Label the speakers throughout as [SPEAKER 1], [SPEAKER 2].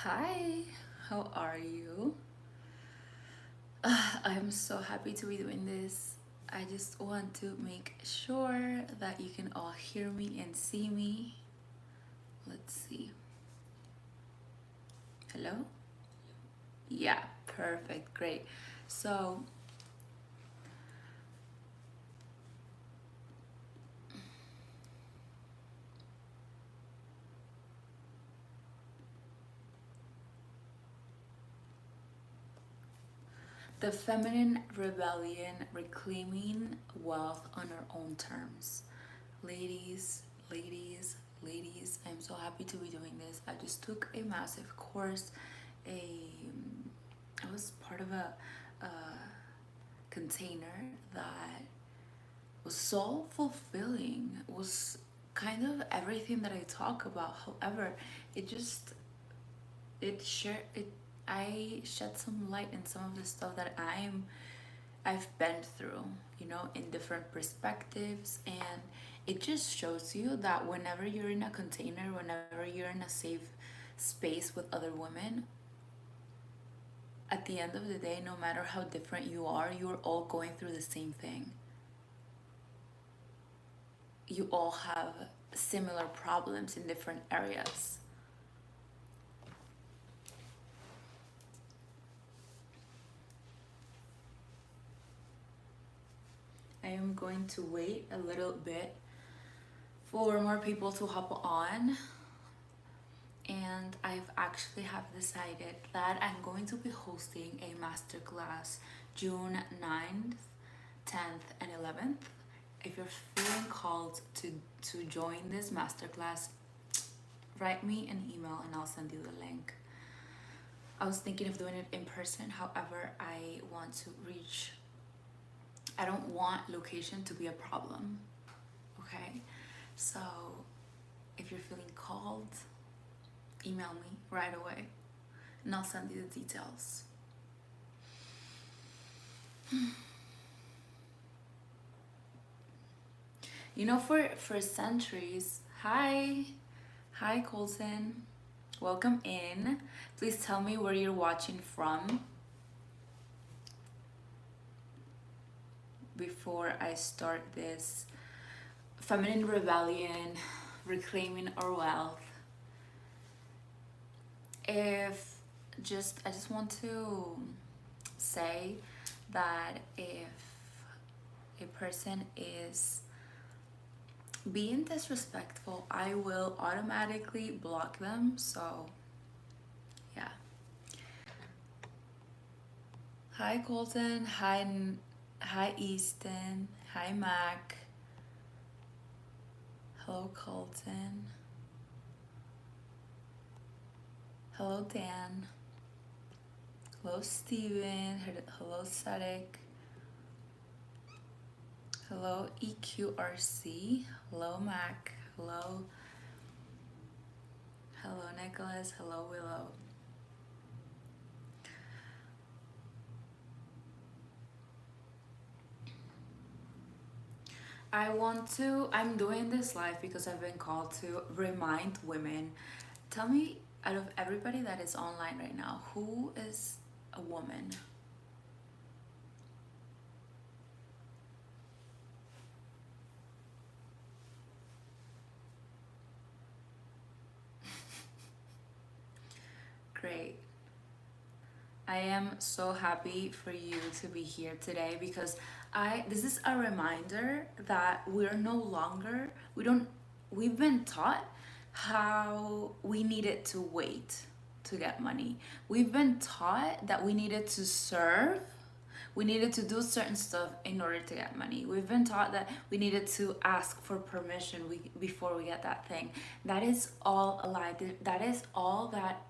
[SPEAKER 1] Hi, how are you? I'm so happy to be doing this. I just want to make sure that you can all hear me and see me. Let's see. Hello? Yeah, perfect, great. So, the feminine rebellion, reclaiming wealth on our own terms. Ladies, ladies, ladies, I'm so happy to be doing this. I just took a massive course. A I was part of a container that was so fulfilling. It was kind of everything that I talk about. However, it just it I shed some light in some of the stuff that I've been through, in different perspectives, and it just shows you that whenever you're in a container, whenever you're in a safe space with other women, at the end of the day, no matter how different you are, you're all going through the same thing. You all have similar problems in different areas. I am going to wait a little bit for more people to hop on, and I've actually have decided that I'm going to be hosting a masterclass June 9th, 10th, and 11th. If you're feeling called to join this masterclass, write me an email and I'll send you the link. I was thinking of doing it in person, however, I don't want location to be a problem. Okay? So if you're feeling called, email me right away and I'll send you the details. For centuries, hi Colton, welcome in. Please tell me where you're watching from before I start this feminine rebellion, reclaiming our wealth. I just want to say that if a person is being disrespectful, I will automatically block them. So, yeah. Hi, Colton. Hi, Easton. Hi, Mac. Hello, Colton. Hello, Dan. Hello, Steven. Hello, Sadik. Hello, EQRC. Hello, Mac. Hello. Hello, Nicholas. Hello, Willow. I'm doing this live because I've been called to remind women. Tell me, out of everybody that is online right now, who is a woman? Great. I am so happy for you to be here today because this is a reminder that we're no longer we've been taught how we needed to wait to get money. We've been taught that we needed to serve, we needed to do certain stuff in order to get money. We've been taught that we needed to ask for permission before we get that thing. That is all a lie. That is all that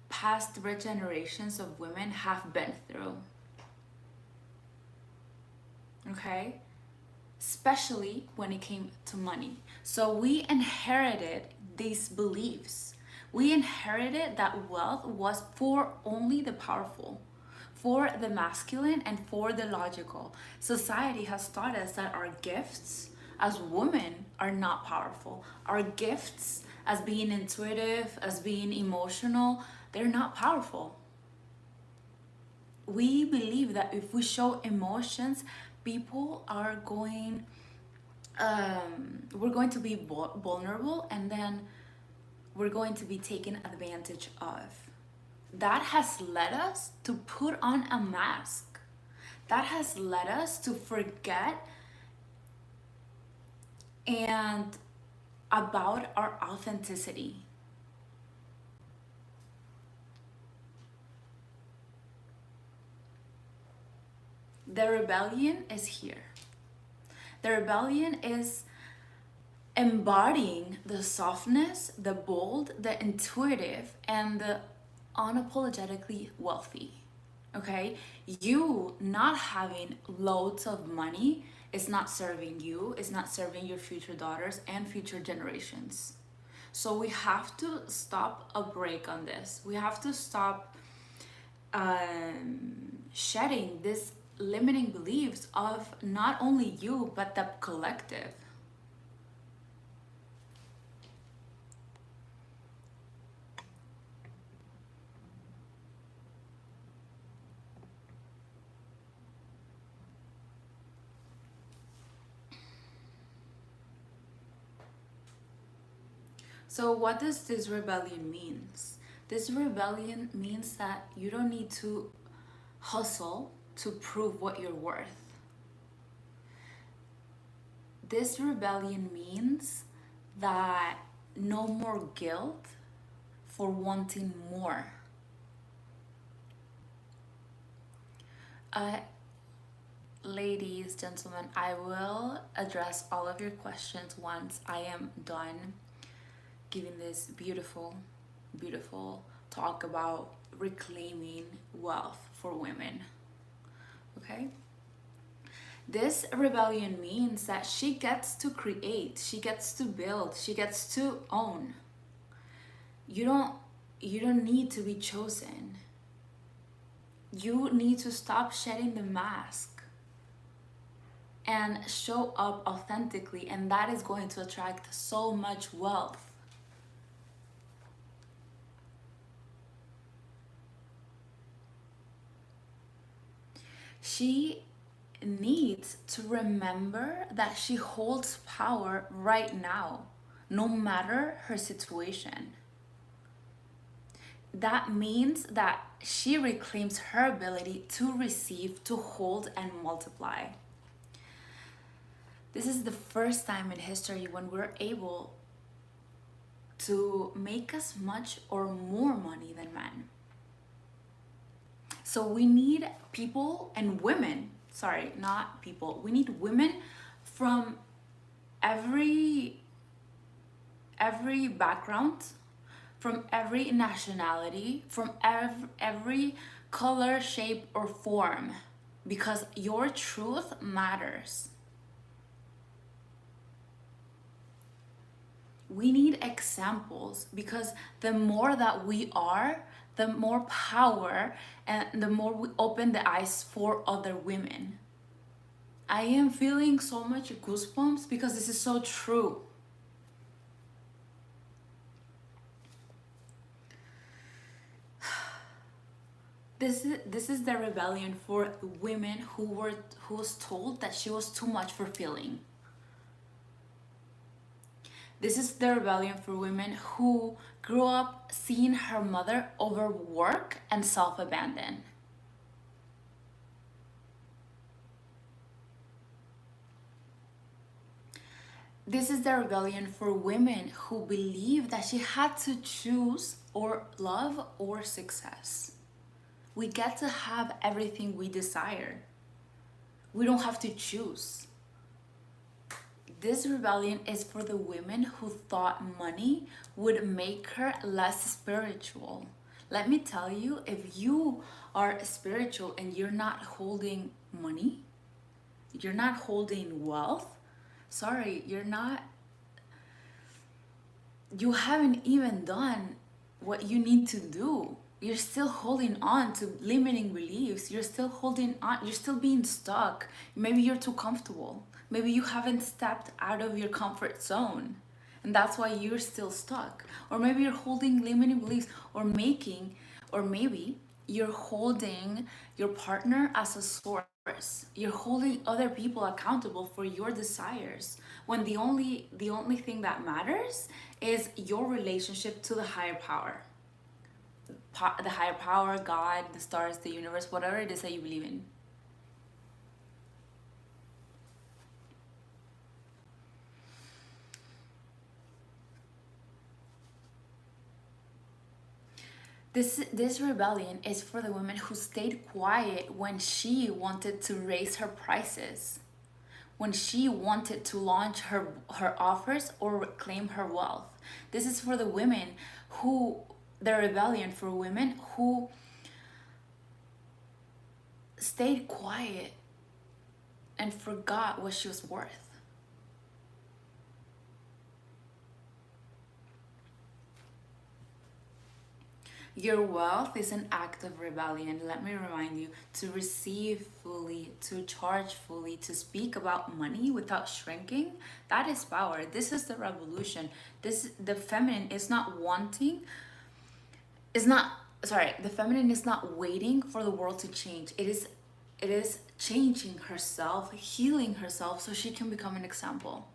[SPEAKER 1] past generations of women have been through. Okay? Especially when it came to money. So we inherited these beliefs. We inherited that wealth was for only the powerful, for the masculine, and for the logical. Society has taught us that our gifts as women are not powerful. Our gifts as being intuitive, as being emotional, they're not powerful. We believe that if we show emotions, people are going, we're going to be vulnerable, and then we're going to be taken advantage of. That has led us to put on a mask. That has led us to forget and about our authenticity. The rebellion is here. The rebellion is embodying the softness, the bold, the intuitive, and the unapologetically wealthy. Okay? You not having loads of money is not serving you, is not serving your future daughters and future generations. So we have to stop a break on this. We have to stop shedding this limiting beliefs of not only you but the collective. So what does this rebellion means? This rebellion means that you don't need to hustle to prove what you're worth. This rebellion means that no more guilt for wanting more. Ladies, gentlemen, I will address all of your questions once I am done giving this beautiful, beautiful talk about reclaiming wealth for women. Okay? This rebellion means that she gets to create, she gets to build, she gets to own. You don't need to be chosen. You need to stop shedding the mask and show up authentically, and that is going to attract so much wealth. She needs to remember that she holds power right now, no matter her situation. That means that she reclaims her ability to receive, to hold, and multiply. This is the first time in history when we're able to make as much or more money than men. So we need people and women, sorry, not people, we need women from every background, from every nationality, from every color, shape, or form, because your truth matters. We need examples, because the more that we are, the more power and the more we open the eyes for other women. I am feeling so much goosebumps because this is so true. This is the rebellion for women who was told that she was too much for feeling. This is the rebellion for women who grew up seeing her mother overwork and self-abandon. This is the rebellion for women who believe that she had to choose or love or success. We get to have everything we desire. We don't have to choose. This rebellion is for the women who thought money would make her less spiritual. Let me tell you, if you are spiritual and you're not holding money, you're not holding wealth, sorry, you haven't even done what you need to do. You're still holding on to limiting beliefs. You're still holding on, you're still being stuck. Maybe you're too comfortable. Maybe you haven't stepped out of your comfort zone. And that's why you're still stuck. Or maybe you're holding limiting beliefs, or maybe you're holding your partner as a source. You're holding other people accountable for your desires, when the only thing that matters is your relationship to the higher power. The higher power, God, the stars, the universe, whatever it is that you believe in. This rebellion is for the woman who stayed quiet when she wanted to raise her prices, when she wanted to launch her offers or claim her wealth. This is for the women who the rebellion for women who stayed quiet and forgot what she was worth. Your wealth is an act of rebellion. Let me remind you, to receive fully, to charge fully, to speak about money without shrinking. That is power. This is the revolution. The feminine is not wanting, is not sorry, the feminine is not waiting for the world to change. It is changing herself, healing herself so she can become an example.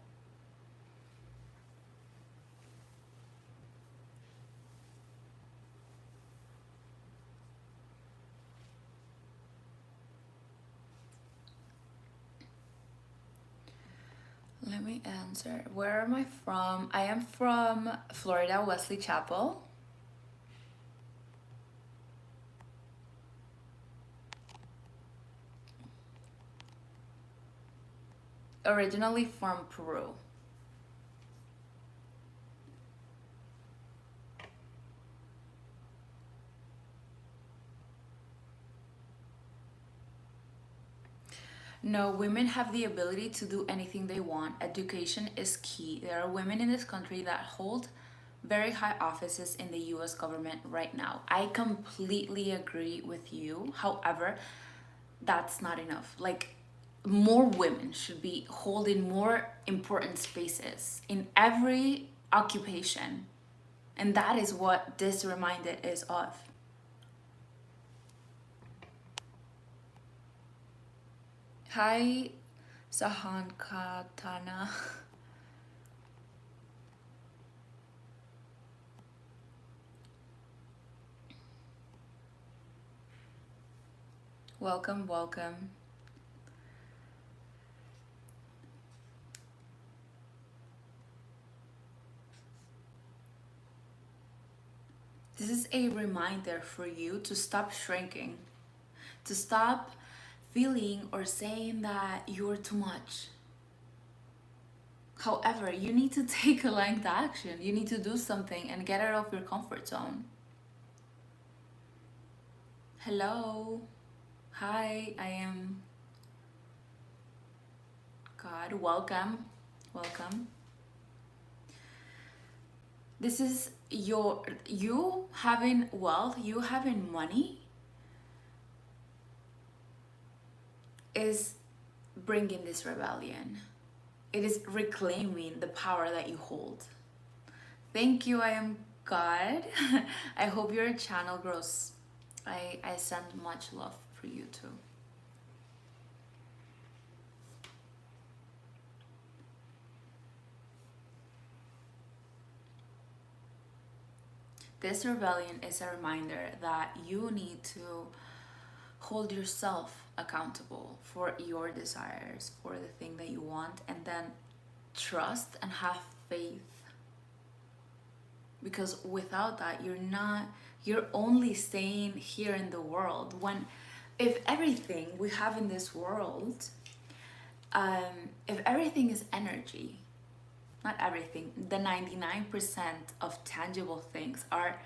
[SPEAKER 1] Let me answer. Where am I from? I am from Florida, Wesley Chapel. Originally from Peru. No, women have the ability to do anything they want. Education is key. There are women in this country that hold very high offices in the US government right now. I completely agree with you. However, that's not enough. Like, more women should be holding more important spaces in every occupation. And that is what this reminder is of. Hi, Sahan Katana. Welcome, welcome. This is a reminder for you to stop shrinking, to stop feeling or saying that you're too much. However, you need to take a aligned action. You need to do something and get out of your comfort zone. Hello. Hi, I am God. Welcome. Welcome. This is you having wealth, you having money is bringing this rebellion. It is reclaiming the power that you hold. Thank you, I am God. I hope your channel grows. I send much love for you too. This rebellion is a reminder that you need to hold yourself accountable for your desires, for the thing that you want, and then trust and have faith. Because without that, you're only staying here in the world. When, if everything we have in this world, if everything is energy, not everything, the 99% of tangible things are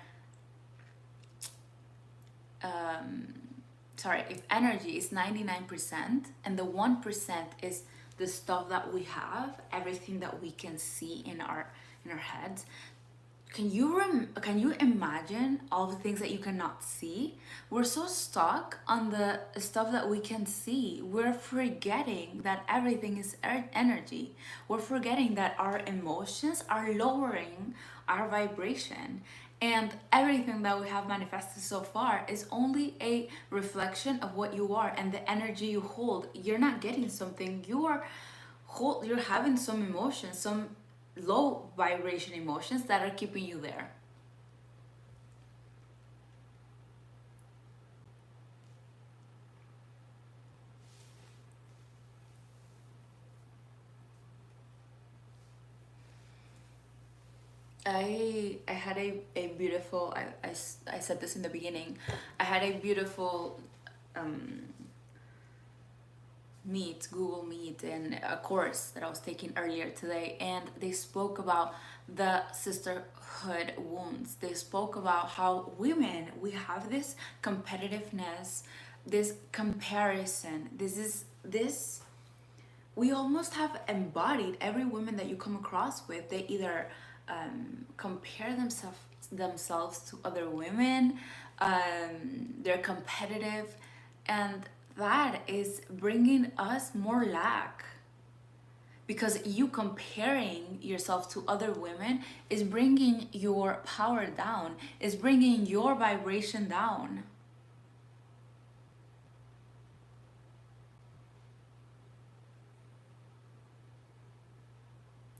[SPEAKER 1] if energy is 99% and the 1% is the stuff that we have, everything that we can see in our heads, can you imagine all the things that you cannot see? We're so stuck on the stuff that we can see. We're forgetting that everything is energy. We're forgetting that our emotions are lowering our vibration. And everything that we have manifested so far is only a reflection of what you are and the energy you hold. You're not getting something, you're having some emotions, some low vibration emotions that are keeping you there. I had a beautiful, I said this in the beginning, I had a beautiful um, Google Meet, and a course that I was taking earlier today, and they spoke about the sisterhood wounds. They spoke about how women, we have this competitiveness, this comparison, this we almost have embodied every woman that you come across with. They either compare themselves to other women, they're competitive, and that is bringing us more lack, because you comparing yourself to other women is bringing your power down, is bringing your vibration down.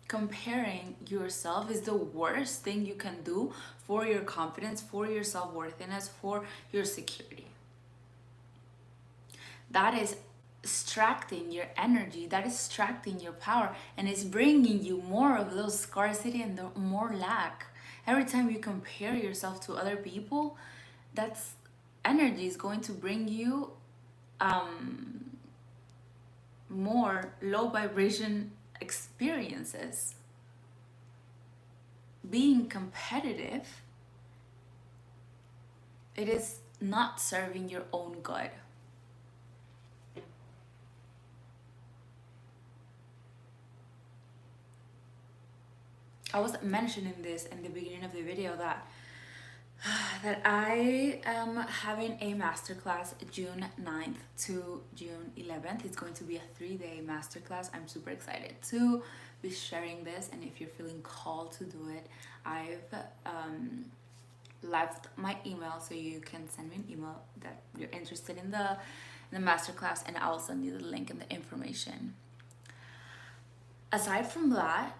[SPEAKER 1] Comparing yourself is the worst thing you can do for your confidence, for your self-worthiness, for your security. That is extracting your energy, that is extracting your power, and it's bringing you more of those scarcity and the more lack. Every time you compare yourself to other people, that's energy is going to bring you more low vibration experiences. Being competitive, it is not serving your own good. I was mentioning this in the beginning of the video that I am having a masterclass June 9th to June 11th. It's going to be a 3-day masterclass. I'm super excited to be sharing this, and if you're feeling called to do it, I've left my email, so you can send me an email that you're interested in the masterclass, and I'll send you the link and the information. Aside from that,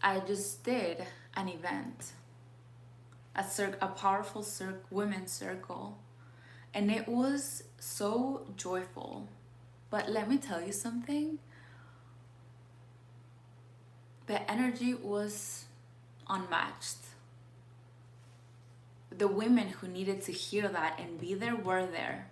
[SPEAKER 1] I just did an event, a powerful women's circle, and it was so joyful. But let me tell you something, the energy was unmatched. The women who needed to hear that and be there were there.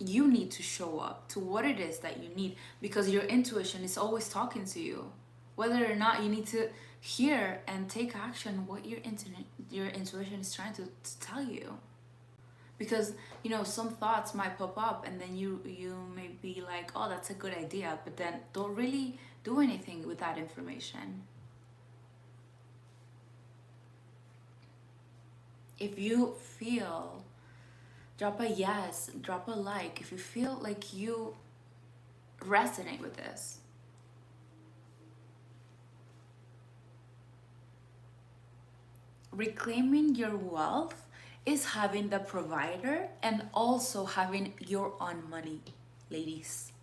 [SPEAKER 1] You need to show up to what it is that you need, because your intuition is always talking to you. Whether or not you need to hear and take action what your intuition is trying to tell you. Because, you know, some thoughts might pop up, and then you may be like, oh, that's a good idea, but then don't really do anything with that information. If you feel, drop a yes, drop a like if you feel like you resonate with this. Reclaiming your wealth is having the provider and also having your own money, ladies.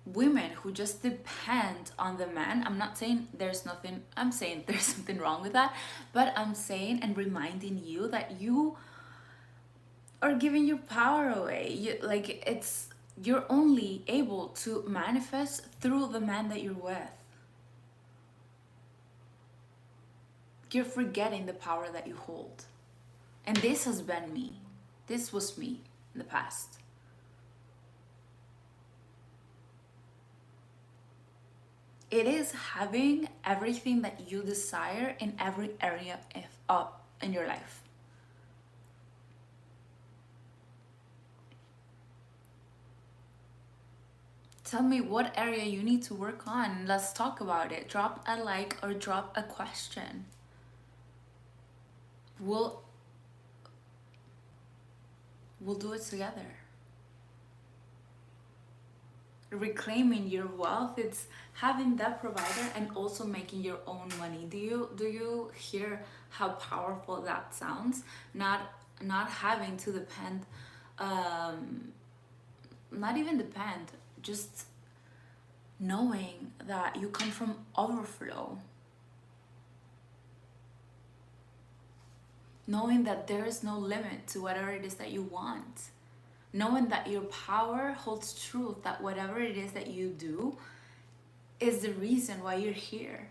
[SPEAKER 1] Women who just depend on the man, I'm not saying there's nothing, I'm saying there's something wrong with that, but I'm saying and reminding you that you are giving your power away. You're only able to manifest through the man that you're with. You're forgetting the power that you hold. And this has been me. This was me in the past. It is having everything that you desire in every area in your life. Tell me what area you need to work on. Let's talk about it. Drop a like or drop a question. We'll we'll do it together. Reclaiming your wealth, it's having that provider and also making your own money. Do you hear how powerful that sounds? Not having to depend, um not even depend, just knowing that you come from overflow, knowing that there is no limit to whatever it is that you want, knowing that your power holds truth, that whatever it is that you do is the reason why you're here.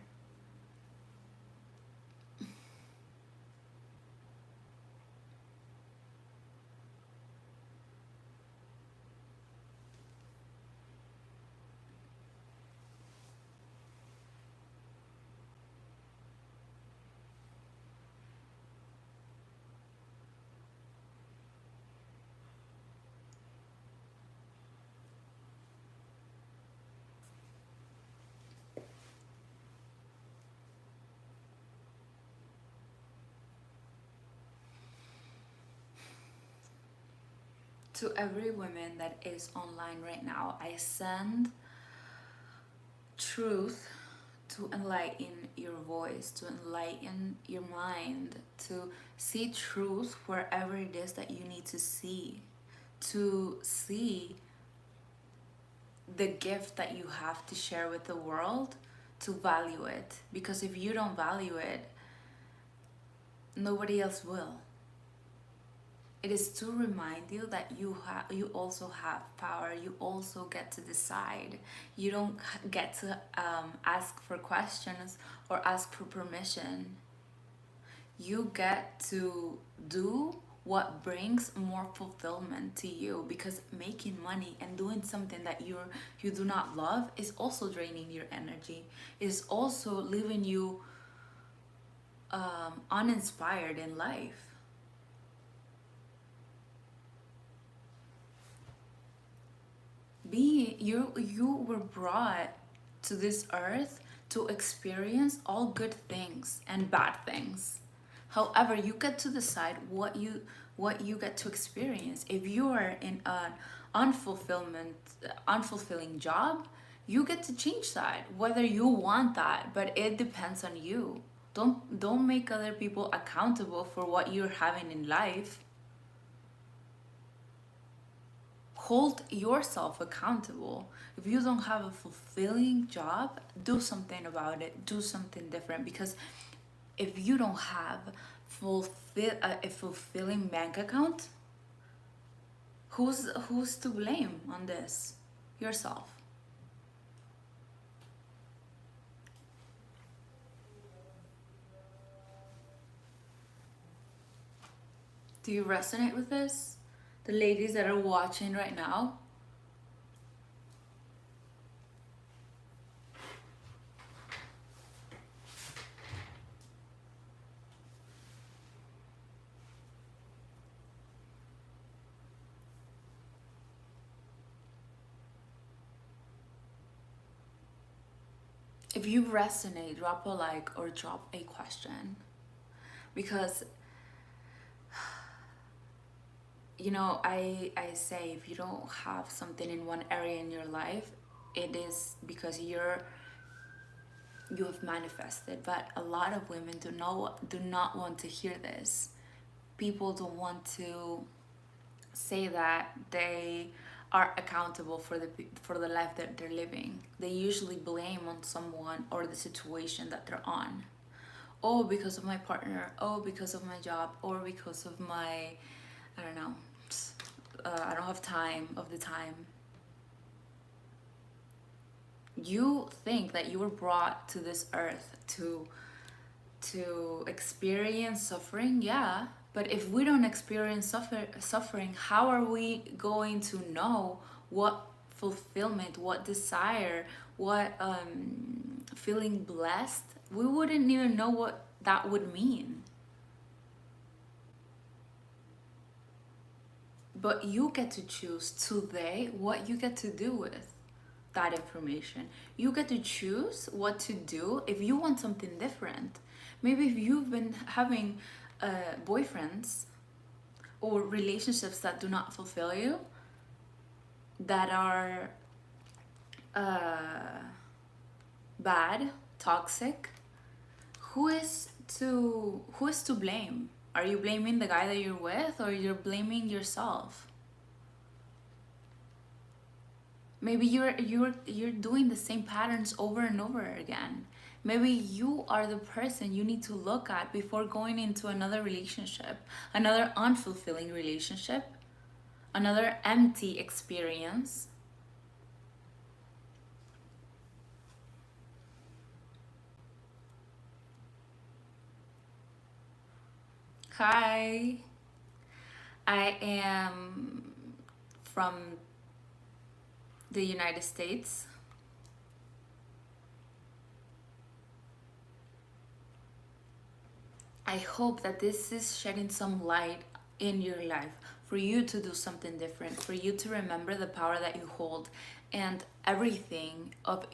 [SPEAKER 1] To every woman that is online right now, I send truth to enlighten your voice, to enlighten your mind, to see truth wherever it is that you need to see the gift that you have to share with the world, to value it. Because if you don't value it, nobody else will. It is to remind you that you also have power. You also get to decide. You don't get to ask for questions or ask for permission. You get to do what brings more fulfillment to you, because making money and doing something that you do not love is also draining your energy, is also leaving you uninspired in life. You were brought to this earth to experience all good things and bad things. However, you get to decide what you get to experience. If you are in an unfulfilling job, you get to change that, whether you want that, but it depends on you. Don't make other people accountable for what you're having in life. Hold yourself accountable. If you don't have a fulfilling job, do something about it. Do something different, because if you don't have a fulfilling bank account, who's to blame on this? Yourself. Do you resonate with this? The ladies that are watching right now? If you resonate, drop a like or drop a question. Because I say, if you don't have something in one area in your life, it is because you have manifested. But a lot of women do not want to hear this. People don't want to say that they are accountable for the life that they're living. They usually blame on someone or the situation that they're on. Oh, because of my partner. Oh, because of my job. Or because of my, I don't know, I don't have time of the time. You think that you were brought to this earth to experience suffering, yeah. But if we don't experience suffering, how are we going to know what fulfillment, what desire, what feeling blessed? We wouldn't even know what that would mean. But you get to choose today what you get to do with. that information. You get to choose what to do if you want something different. Maybe if you've been having boyfriends or relationships that do not fulfill you, that are bad, toxic, who is to blame? Are you blaming the guy that you're with, or you're blaming yourself? Maybe you're doing the same patterns over and over again. Maybe you are the person you need to look at before going into another relationship, another unfulfilling relationship, another empty experience. Hi, I am from the United States. I hope that this is shedding some light in your life for you to do something different, for you to remember the power that you hold and everything of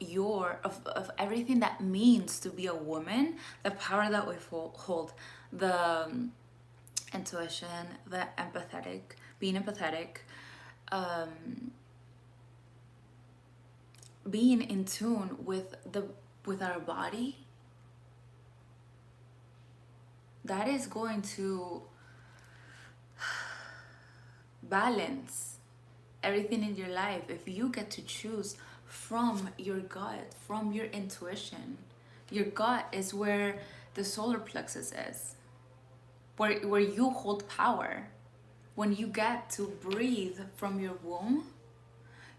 [SPEAKER 1] everything that means to be a woman, the power that we hold, the intuition, the empathetic, being empathetic, um, being in tune with our body, that is going to balance everything in your life if you get to choose from your gut, from your intuition. Your gut is where the solar plexus is, where you hold power. When you get to breathe from your womb,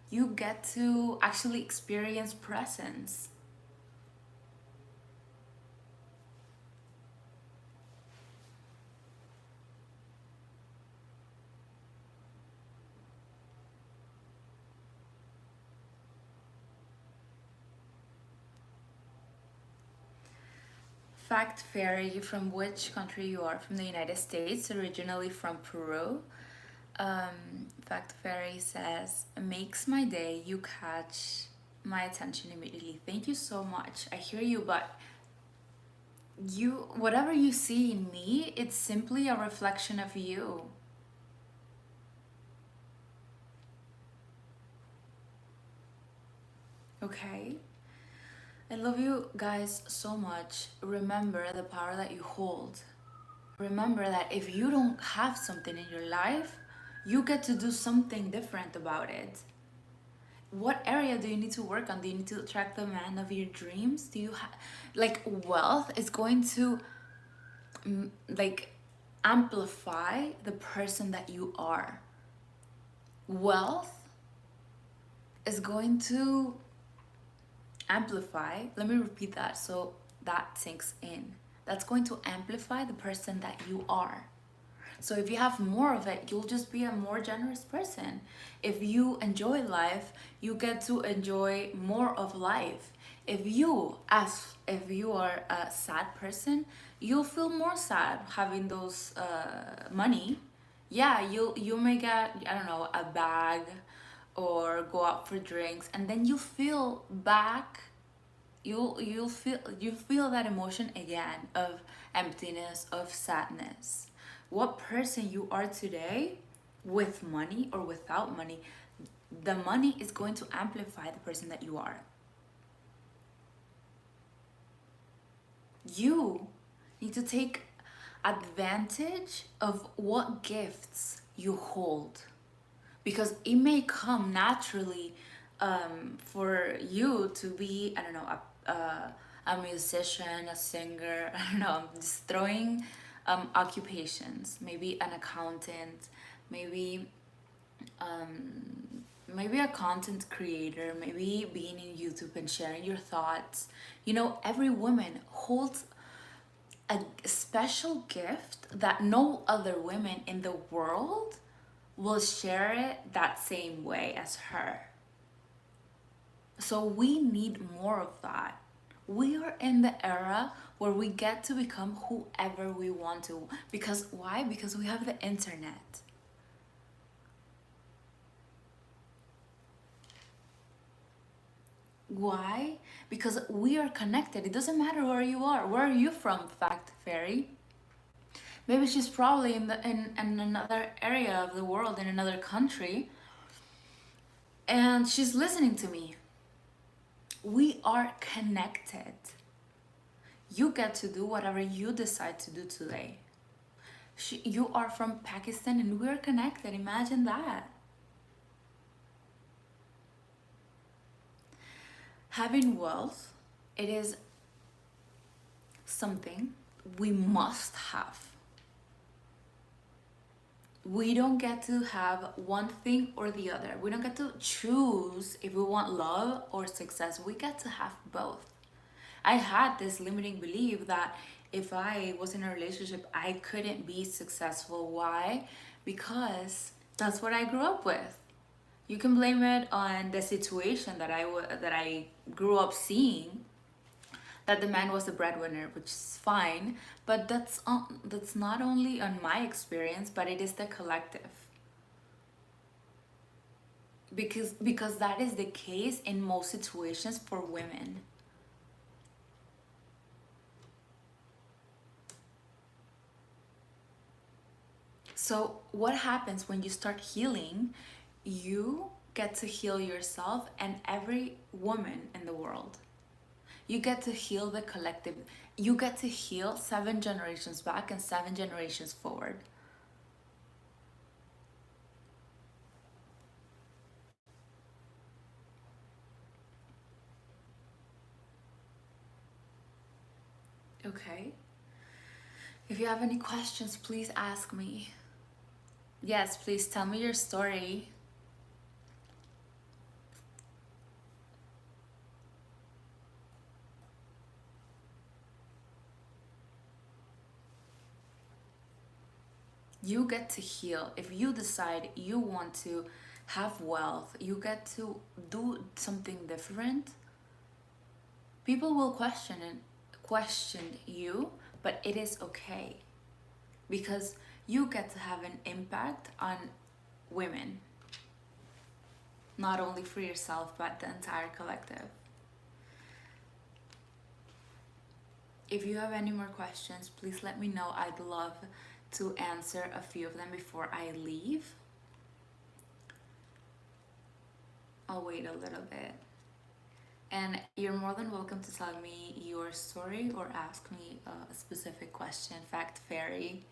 [SPEAKER 1] you get to actually experience presence. Fact Fairy, from which country you are? From the United States, originally from Peru. Fact Fairy says, makes my day, you catch my attention immediately. Thank you so much. I hear you, but whatever you see in me, it's simply a reflection of you. Okay? I love you guys so much. Remember the power that you hold. Remember that if you don't have something in your life, you get to do something different about it. What area do you need to work on? Do you need to attract the man of your dreams? Do you have, like, wealth is going to like amplify the person that you are. Wealth is going to amplify, let me repeat that so that sinks in. That's going to amplify the person that you are. So if you have more of it, you'll just be a more generous person. If you enjoy life, you get to enjoy more of life. If you are a sad person, you'll feel more sad having those money. Yeah, you may get, I don't know, a bag or go out for drinks, and then you feel back, you feel that emotion again of emptiness, of sadness. What person you are today, with money or without money, the money is going to amplify the person that you are. You need to take advantage of what gifts you hold, because it may come naturally for you to be, I don't know, a musician, a singer. I don't know, I'm just throwing occupations. Maybe an accountant, maybe maybe a content creator, maybe being in YouTube and sharing your thoughts. Every woman holds a special gift that no other women in the world will share it that same way as her. So we need more of that. We are in the era where we get to become whoever we want to. Because why? Because we have the internet. Why? Because we are connected. It doesn't matter where you are. Where are you from, Fact Fairy? Maybe she's probably in another area of the world, in another country, and she's listening to me. We are connected. You get to do whatever you decide to do today. You are from Pakistan and we're connected. Imagine that. Having wealth, it is something we must have. We don't get to have one thing or the other. We don't get to choose if we want love or success. We get to have both. I had this limiting belief that if I was in a relationship, I couldn't be successful. Why? Because that's what I grew up with. You can blame it on the situation that I grew up seeing, that the man was the breadwinner, which is fine, but that's not only on my experience, but it is the collective. Because that is the case in most situations for women. So what happens when you start healing? You get to heal yourself and every woman in the world. You get to heal the collective. You get to heal 7 generations back and 7 generations forward. Okay. If you have any questions, please ask me. Yes, please tell me your story. You get to heal. If you decide you want to have wealth, you get to do something different. People will question you, but it is okay because you get to have an impact on women, not only for yourself but the entire collective. If you have any more questions, please let me know. I'd love to answer a few of them before I leave. I'll wait a little bit. And you're more than welcome to tell me your story or ask me a specific question, Fact Fairy.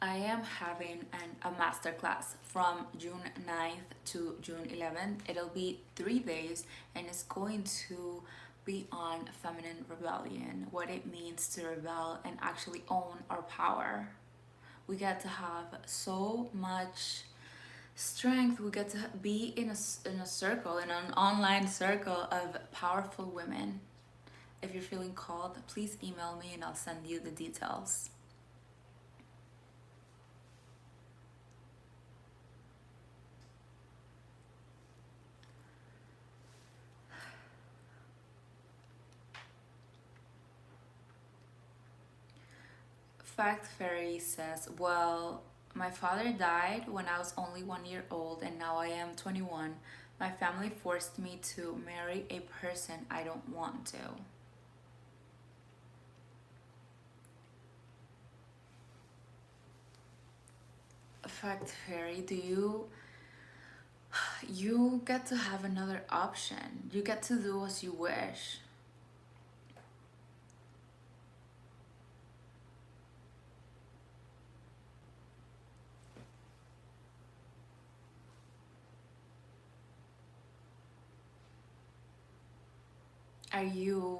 [SPEAKER 1] I am having a masterclass from June 9th to June 11th. It'll be 3 days and it's going to be on feminine rebellion, what it means to rebel and actually own our power. We get to have so much strength. We get to be in a circle, in an online circle of powerful women. If you're feeling called, please email me and I'll send you the details. Fact Fairy says, well, my father died when I was only 1 year old and now I am 21. My family forced me to marry a person I don't want to. Fact Fairy, you get to have another option. You get to do as you wish. Are you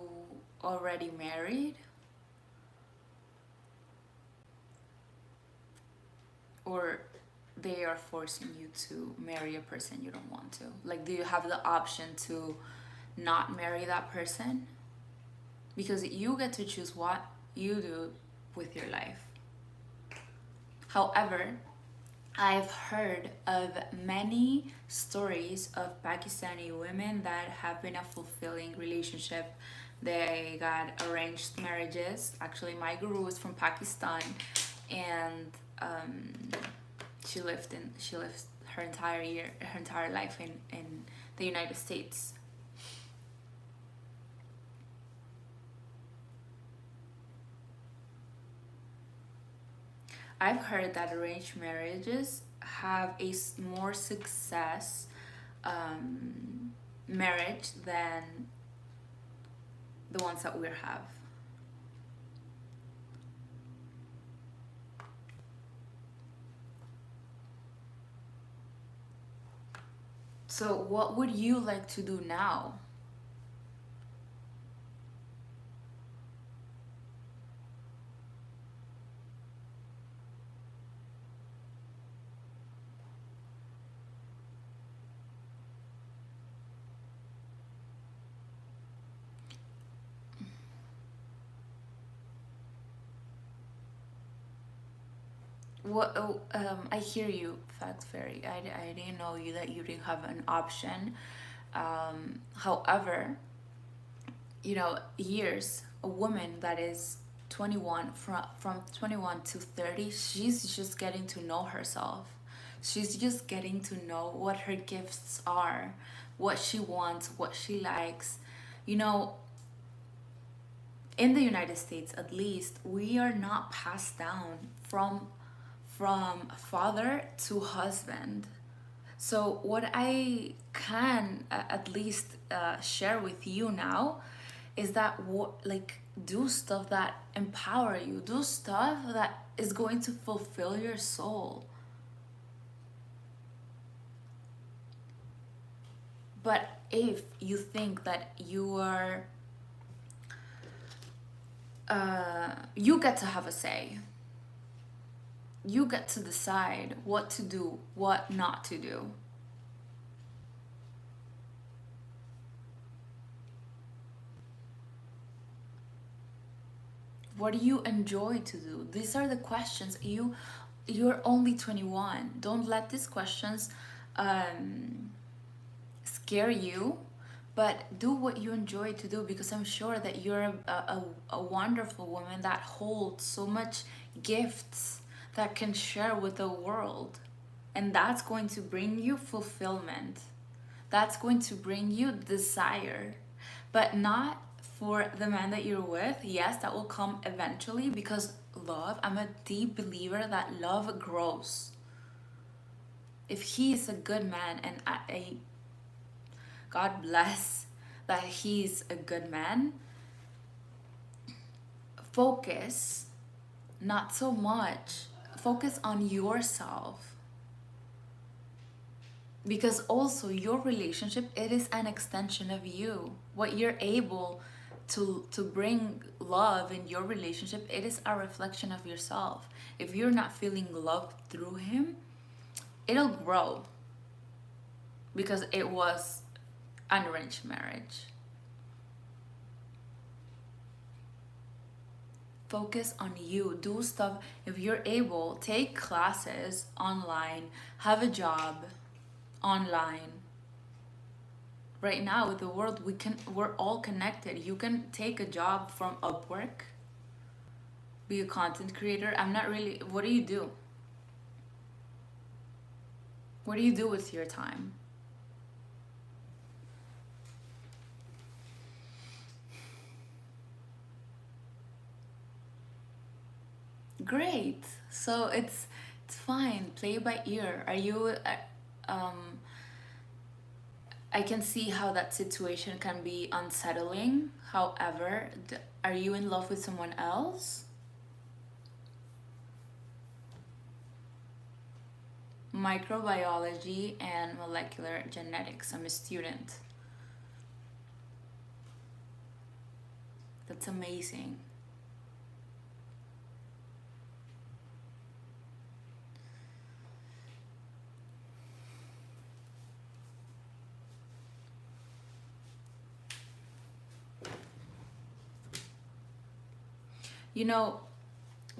[SPEAKER 1] already married? Or they are forcing you to marry a person you don't want to? Like, do you have the option to not marry that person? Because you get to choose what you do with your life. However, I've heard of many stories of Pakistani women that have been a fulfilling relationship They got arranged marriages. Actually, my guru is from Pakistan, and um, she lived her entire life in the United States. I've heard that arranged marriages have more success marriage than the ones that we have. So, what would you like to do now? What? Oh, I hear you, Fact Fairy. I didn't know you that you didn't have an option. However, years, a woman that is 21, from 21 to 30, she's just getting to know herself. She's just getting to know what her gifts are, what she wants, what she likes. You know, in the United States at least, we are not passed down from father to husband. So what I can at least share with you now is that do stuff that empower you, do stuff that is going to fulfill your soul. But if you think that you get to have a say, you get to decide what to do, what not to do. What do you enjoy to do? These are the questions. You're only 21. Don't let these questions scare you, but do what you enjoy to do, because I'm sure that you're a wonderful woman that holds so much gifts that can share with the world, and that's going to bring you fulfillment. That's going to bring you desire, but not for the man that you're with. Yes, that will come eventually, because love, I'm a deep believer that love grows. If he is a good man, and God bless that he's a good man, focus not so much, focus on yourself, because also your relationship, it is an extension of you. What you're able to bring love in your relationship, it is a reflection of yourself. If you're not feeling love through him, it'll grow, because it was an arranged marriage. Focus on you, do stuff. If you're able, take classes online, have a job online. Right now with the world, we're all connected. You can take a job from Upwork, be a content creator. I'm not really, what do you do? What do you do with your time? Great. So it's fine. Play by ear. Are you I can see how that situation can be unsettling. However, are you in love with someone else? Microbiology and molecular genetics. I'm a student. That's amazing. You know,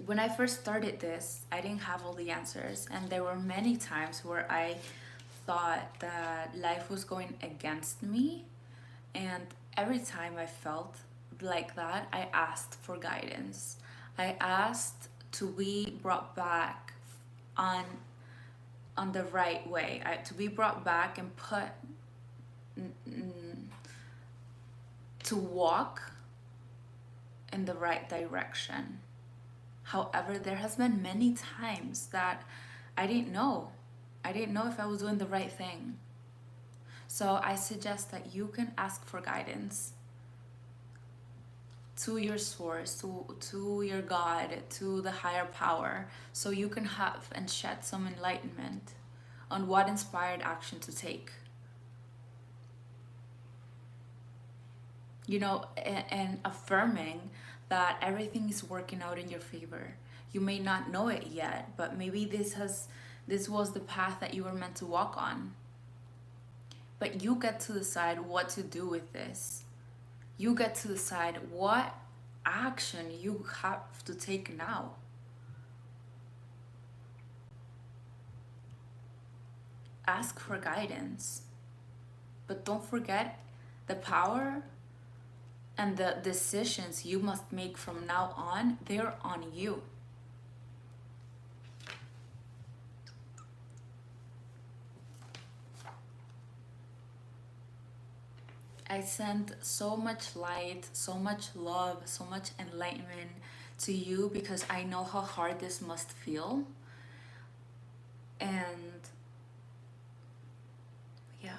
[SPEAKER 1] when I first started this, I didn't have all the answers, and there were many times where I thought that life was going against me, and every time I felt like that, I asked for guidance. I asked to be brought back on the right way, to be brought back and put to walk in the right direction. However, there has been many times that I didn't know. I didn't know if I was doing the right thing. So I suggest that you can ask for guidance to your source, to your God, to the higher power, so you can have and shed some enlightenment on what inspired action to take. You know, and affirming that everything is working out in your favor. You may not know it yet, but maybe this was the path that you were meant to walk on. But you get to decide what to do with this. You get to decide what action you have to take now. Ask for guidance. But don't forget, the power and the decisions you must make from now on, they're on you. I send so much light, so much love, so much enlightenment to you because I know how hard this must feel. And yeah.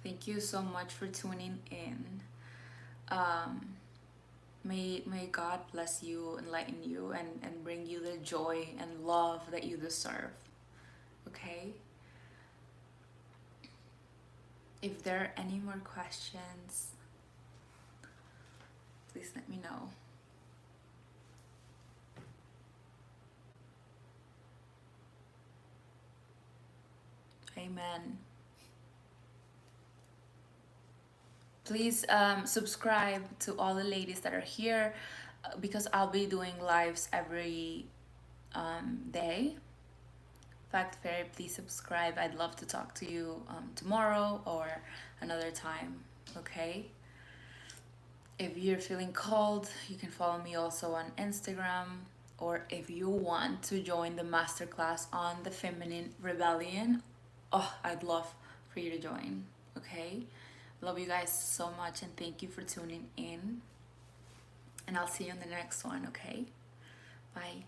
[SPEAKER 1] Thank you so much for tuning in. May God bless you, enlighten you, and bring you the joy and love that you deserve. Okay? If there are any more questions, please let me know. Amen. Please subscribe to all the ladies that are here because I'll be doing lives every day. Fact Fairy, please subscribe. I'd love to talk to you tomorrow or another time, okay? If you're feeling called, you can follow me also on Instagram, or if you want to join the masterclass on the Feminine Rebellion, oh, I'd love for you to join, okay? Love you guys so much and thank you for tuning in. And I'll see you in the next one, okay? Bye.